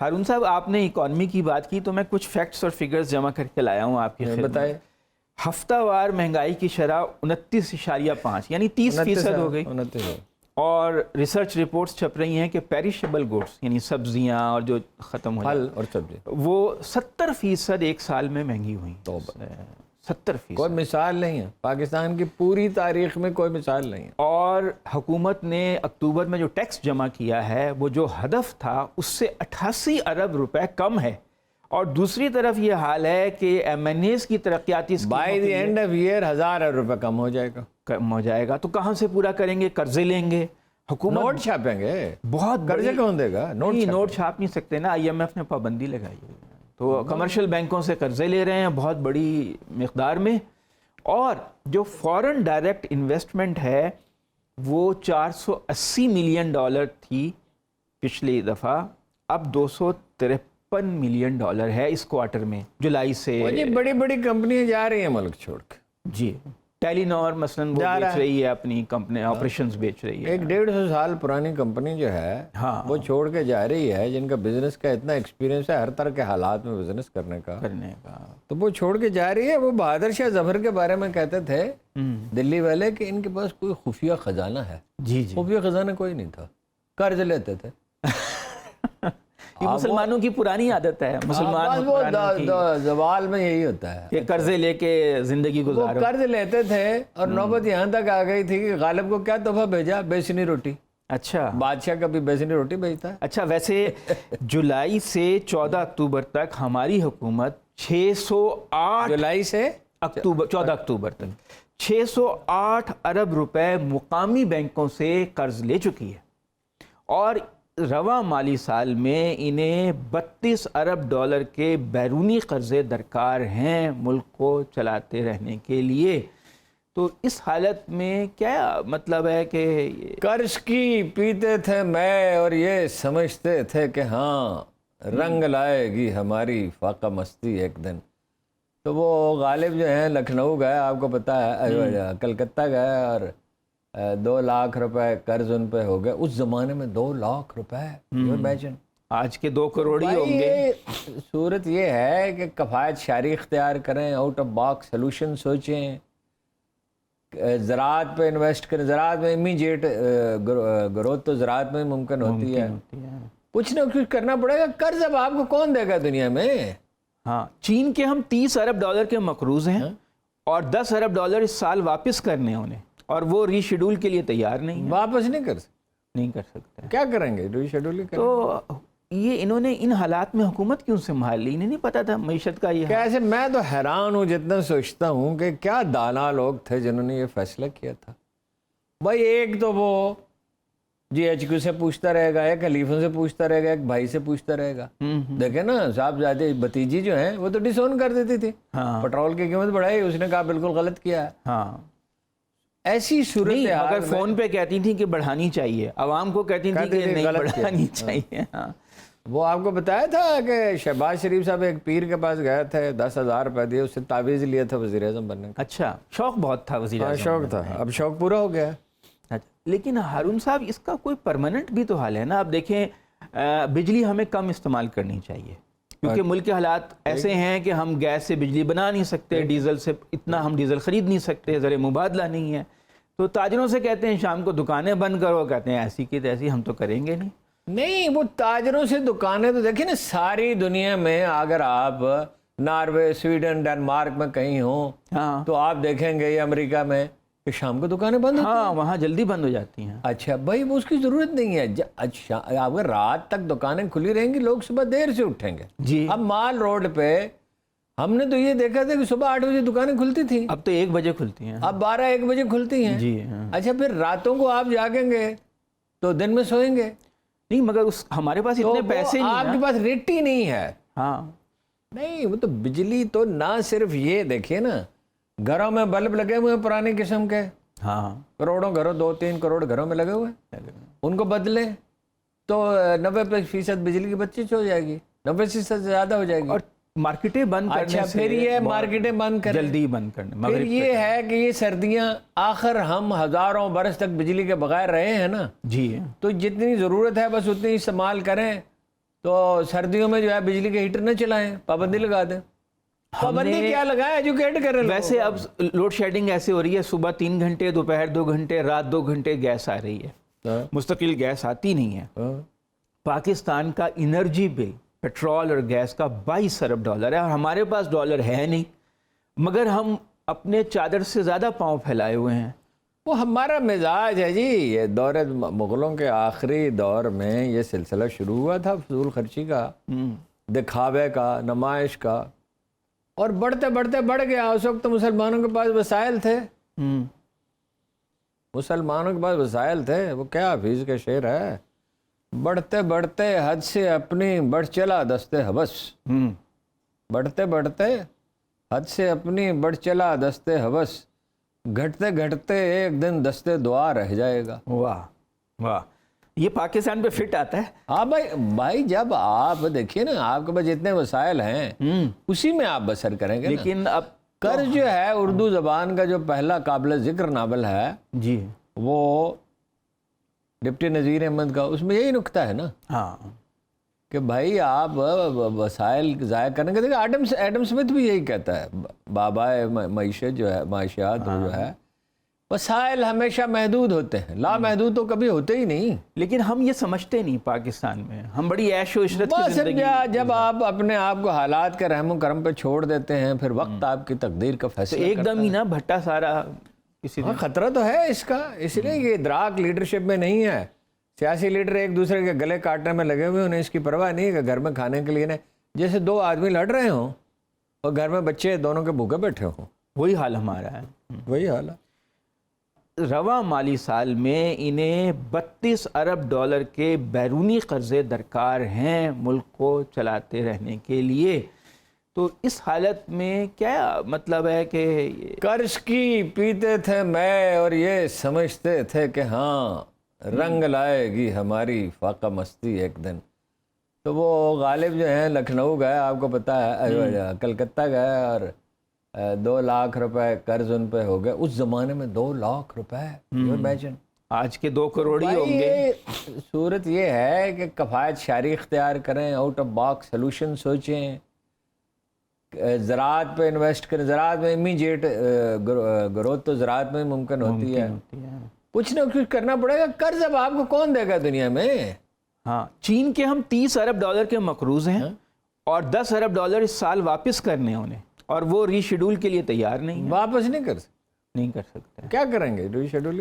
ہارون صاحب آپ نے اکانومی کی بات کی تو میں کچھ فیکٹس اور فگرز جمع کر کے لایا ہوں آپ کی خدمت. بتائیں. ہفتہ وار مہنگائی کی شرح 29.5 یعنی 30% ہو گئی. اور ریسرچ رپورٹس چھپ رہی ہیں کہ پیریشیبل گوڈس یعنی سبزیاں اور جو ختم ہو پھل اور سبزی وہ 70% ایک سال میں مہنگی ہوئی. 70%. کوئی مثال نہیں ہے پاکستان کی پوری تاریخ میں، کوئی مثال نہیں ہے. اور حکومت نے اکتوبر میں جو ٹیکس جمع کیا ہے وہ جو ہدف تھا اس سے 88 ارب روپے کم ہے. اور دوسری طرف یہ حال ہے کہ ایم این ایز کی ترقیاتی by the end of year 1000 ارب روپے کم ہو جائے گا. کم ہو جائے گا تو کہاں سے پورا کریں گے؟ قرضے لیں گے. حکومت نوٹ چھاپیں گے. بہت قرضے کون دے گا؟ نوٹ چھاپ نہیں سکتے نا. آئی ایم ایف نے پابندی لگائی ہے تو کمرشل بینکوں سے قرضے لے رہے ہیں بہت بڑی مقدار میں. اور جو فورن ڈائریکٹ انویسٹمنٹ ہے وہ $480 ملین تھی پچھلی دفعہ، اب $253 ملین ہے اس کوارٹر میں جولائی سے. یہ بڑی بڑی کمپنیاں جا رہی ہیں ملک چھوڑ کے. جی ٹیلی نور مثلاً وہ بیچ رہی ہے اپنی کمپنی آپریشنز بیچ رہی ہے. 150 سال پرانی کمپنی جو ہے وہ چھوڑ کے جا رہی ہے، جن کا بزنس کا اتنا ایکسپیرینس ہے ہر طرح کے حالات میں بزنس کرنے کا تو وہ چھوڑ کے جا رہی ہے. وہ بہادر شاہ ظفر کے بارے میں کہتے تھے دلی والے کہ ان کے پاس کوئی خفیہ خزانہ ہے. جی خفیہ خزانہ کوئی نہیں تھا، قرض لیتے تھے. یہ مسلمانوں کی پرانی عادت ہے. مسلمان زوال میں یہی ہوتا ہے کہ قرضے لے کے زندگی گزارو. قرض لیتے تھے اور نوبت یہاں تک آ گئی تھی کہ غالب کو کیا تحفہ بھیجا؟ بیسنی روٹی. اچھا بادشاہ کبھی بیسنی روٹی بھیجتا ہے. اچھا ویسے جولائی سے 14 اکتوبر تک ہماری حکومت 608 جولائی سے 14 اکتوبر تک 608 ارب روپے مقامی بینکوں سے قرض لے چکی ہے. اور رواں مالی سال میں انہیں $32 ارب کے بیرونی قرضے درکار ہیں ملک کو چلاتے رہنے کے لیے. تو اس حالت میں کیا مطلب ہے کہ قرض کی پیتے تھے میں اور یہ سمجھتے تھے کہ ہاں رنگ لائے گی ہماری فاقہ مستی ایک دن. تو وہ غالب جو ہیں لکھنؤ گئے، آپ کو پتہ ہے، کلکتہ گئے اور 2 لاکھ روپے قرض ان پہ ہو گئے. اس زمانے میں 2 لاکھ روپے، امیجن. آج کے 2 کروڑ ہی ہوں گے. صورت یہ ہے کہ کفایت شعری اختیار کریں، آؤٹ آف باکس سلوشن سوچیں، زراعت پہ انویسٹ کریں. زراعت میں امیجیٹ گروتھ تو زراعت میں ممکن ہوتی ہے. کچھ نہ کچھ کرنا پڑے گا. قرض اب آپ کو کون دے گا دنیا میں؟ ہاں چین کے ہم $30 ارب کے مقروض ہیں اور $10 ارب اس سال واپس کرنے انہیں، اور وہ ری شیڈول کے لیے تیار نہیں ہے. واپس نہیں کر سکتے. کیا کریں گے؟ ری شیڈول. تو یہ انہوں نے ان حالات میں حکومت کیوں سنبھال لی؟ انہیں نہیں پتا تھا معیشت کا یہ کیسے؟ میں تو حیران ہوں جتنا سوچتا ہوں کہ کیا دانا لوگ تھے جنہوں نے یہ فیصلہ کیا تھا. بھائی ایک تو وہ جی ایچ کیو سے پوچھتا رہے گا، ایک خلیفوں سے پوچھتا رہے گا، ایک بھائی سے پوچھتا رہے گا. دیکھیں نا صاحبزادے بھتیجی جو ہیں وہ تو ڈس اون کر دیتی تھی. پٹرول کی قیمت بڑھائی، اس نے کہا بالکل غلط کیا ہے. ہاں ایسی صورت اگر فون پہ کہتی تھی کہ بڑھانی چاہیے، عوام کو کہتی تھی کہ نہیں بڑھانی چاہیے. وہ آپ کو بتایا تھا کہ شہباز شریف صاحب ایک پیر کے پاس گئے تھے، 10,000 روپے دیے، اس سے تعویذ لیا تھا وزیر اعظم بننے کا. اچھا شوق بہت تھا وزیر اعظم. شوق تھا، اب شوق پورا ہو گیا. لیکن ہارون صاحب اس کا کوئی پرماننٹ بھی تو حال ہے نا. اب دیکھیں بجلی ہمیں کم استعمال کرنی چاہیے کیونکہ ملک کے حالات ایسے ہیں کہ ہم گیس سے بجلی بنا نہیں سکتے، ڈیزل سے اتنا ہم ڈیزل خرید نہیں سکتے، زر مبادلہ نہیں ہے. تو تاجروں سے کہتے ہیں شام کو دکانیں بند کرو، کہتے ہیں ایسی کی تیسی ہم تو کریں گے نہیں. وہ تاجروں سے دکانیں تو دیکھیں نا، ساری دنیا میں اگر آپ ناروے، سویڈن، ڈنمارک میں کہیں ہوں تو آپ دیکھیں گے یہ امریکہ میں کہ شام کو دکانیں بند ہوتی ہیں. ہاں وہاں جلدی بند ہو جاتی ہیں. اچھا بھائی وہ اس کی ضرورت نہیں ہے. اچھا اگر رات تک دکانیں کھلی رہیں گی لوگ صبح دیر سے اٹھیں گے. جی اب مال روڈ پہ ہم نے تو یہ دیکھا تھا کہ صبح 8 بجے دکانیں کھلتی تھیں، اب تو 1 بجے کھلتی ہیں، اب 12-1 بجے کھلتی ہیں. جی اچھا پھر راتوں کو آپ جاگیں گے تو دن میں سوئیں گے نہیں، مگر ہمارے پاس اتنے پیسے نہیں، آپ کے پاس ریٹ ہی نہیں ہے. ہاں نہیں وہ تو بجلی تو نہ صرف یہ دیکھیے نا، گھروں میں بلب لگے ہوئے ہیں پرانے قسم کے، ہاں کروڑوں گھروں، 2-3 کروڑ گھروں میں لگے ہوئے ہیں. ان کو بدلیں تو 90% بجلی کی بچت ہو جائے گی، 90% سے زیادہ ہو جائے گی. اور مارکیٹیں بند کرنے اچھا پھر یہ مارکیٹیں بند کریں، جلدی بند کرنے. پھر یہ ہے کہ یہ سردیاں آخر ہم ہزاروں برس تک بجلی کے بغیر رہے ہیں نا. جی تو جتنی ضرورت ہے بس اتنی استعمال کریں. تو سردیوں میں جو ہے بجلی کے ہیٹر نہ چلائیں, پابندی لگا دیں. پابندی کیا لگائیں, ایجوکیٹ کریں. ویسے اب لوڈ شیڈنگ ایسے ہو رہی ہے, صبح 3 گھنٹے, دوپہر 2 گھنٹے, رات 2 گھنٹے گیس آ رہی ہے, مستقل گیس آتی نہیں ہے. پاکستان کا انرجی بل پیٹرول اور گیس کا 22 ارب ڈالر ہے, اور ہمارے پاس ڈالر ہے نہیں, مگر ہم اپنے چادر سے زیادہ پاؤں پھیلائے ہوئے ہیں. وہ ہمارا مزاج ہے جی. یہ دور مغلوں کے آخری دور میں یہ سلسلہ شروع ہوا تھا فضول خرچی کا, دکھاوے کا, نمائش کا, اور بڑھتے بڑھتے بڑھ گیا. اس وقت تو مسلمانوں کے پاس وسائل تھے, مسلمانوں کے پاس وسائل تھے. وہ کیا حفیظ کے شعر ہے, بڑھتے بڑھتے حد سے اپنی بڑھ چلا دستے ہوس. بڑھتے بڑھتے حد سے اپنی بڑھ چلا دستے ہوس, گھٹتے گھٹتے ایک دن دستے دعا رہ جائے گا. واہ واہ, یہ پاکستان پہ فٹ آتا ہے. ہاں بھائی جب آپ دیکھیے نا, آپ کے پاس جتنے وسائل ہیں اسی میں آپ بسر کریں گے. لیکن اب قرض جو ہے, اردو زبان کا جو پہلا قابل ذکر ناول ہے جی, وہ ڈپٹی نذیر احمد کا, اس میں یہی نکتہ ہے نا ہاں کہ بھائی آپ وسائل ضائع کرنے کے. دیکھیں ایڈم سمتھ بھی یہی کہتا ہے, بابائے معیشت جو ہے, معاشیات جو ہے, وسائل ہمیشہ محدود ہوتے ہیں, لامحدود تو کبھی ہوتے ہی نہیں. لیکن ہم یہ سمجھتے نہیں پاکستان میں, ہم بڑی عیش و عشرت کی زندگی. جب آپ اپنے آپ کو حالات کے رحم و کرم پہ چھوڑ دیتے ہیں, پھر وقت آپ کی تقدیر کا فیصلہ ایک دم ہی نا بھٹا سارا کسی ہاں, خطرہ تو ہے اس کا. اس لیے یہ ادراک لیڈرشپ میں نہیں ہے. سیاسی لیڈر ایک دوسرے کے گلے کاٹنے میں لگے ہوئے, انہیں اس کی پرواہ نہیں ہے کہ گھر میں کھانے کے لیے نہیں. جیسے 2 آدمی لڑ رہے ہوں اور گھر میں بچے دونوں کے بھوکے بیٹھے ہوں, وہی حال ہمارا ہے. وہی حال ہے. رواں مالی سال میں انہیں 32 ارب ڈالر کے بیرونی قرضے درکار ہیں ملک کو چلاتے رہنے کے لیے. تو اس حالت میں کیا مطلب ہے کہ قرض کی پیتے تھے میں اور یہ سمجھتے تھے کہ ہاں رنگ لائے گی ہماری فاقہ مستی ایک دن. تو وہ غالب جو ہیں لکھنؤ گئے, آپ کو پتہ ہے, کلکتہ گئے, اور 2 لاکھ روپے قرض ان پہ ہو گئے. اس زمانے میں 2 لاکھ روپے, امیجن. آج کے 2 کروڑ ہی ہوں گے. صورت یہ ہے کہ کفایت شعری اختیار کریں, آؤٹ آف باکس سلوشن سوچیں, زراعت پہ انویسٹ کریں. زراعت میں امیجیٹ گروتھ تو زراعت میں ممکن ہوتی ہے. کچھ نہ کچھ کرنا پڑے گا. قرض اب آپ کو کون دے گا دنیا میں؟ ہاں, چین کے ہم 30 ارب ڈالر کے مقروض ہیں, اور 10 ارب ڈالر اس سال واپس کرنے انہیں, اور وہ ری شیڈول کے لیے تیار نہیں ہے. واپس نہیں کر نہیں کر سکتے. کیا کریں گے ری شیڈول؟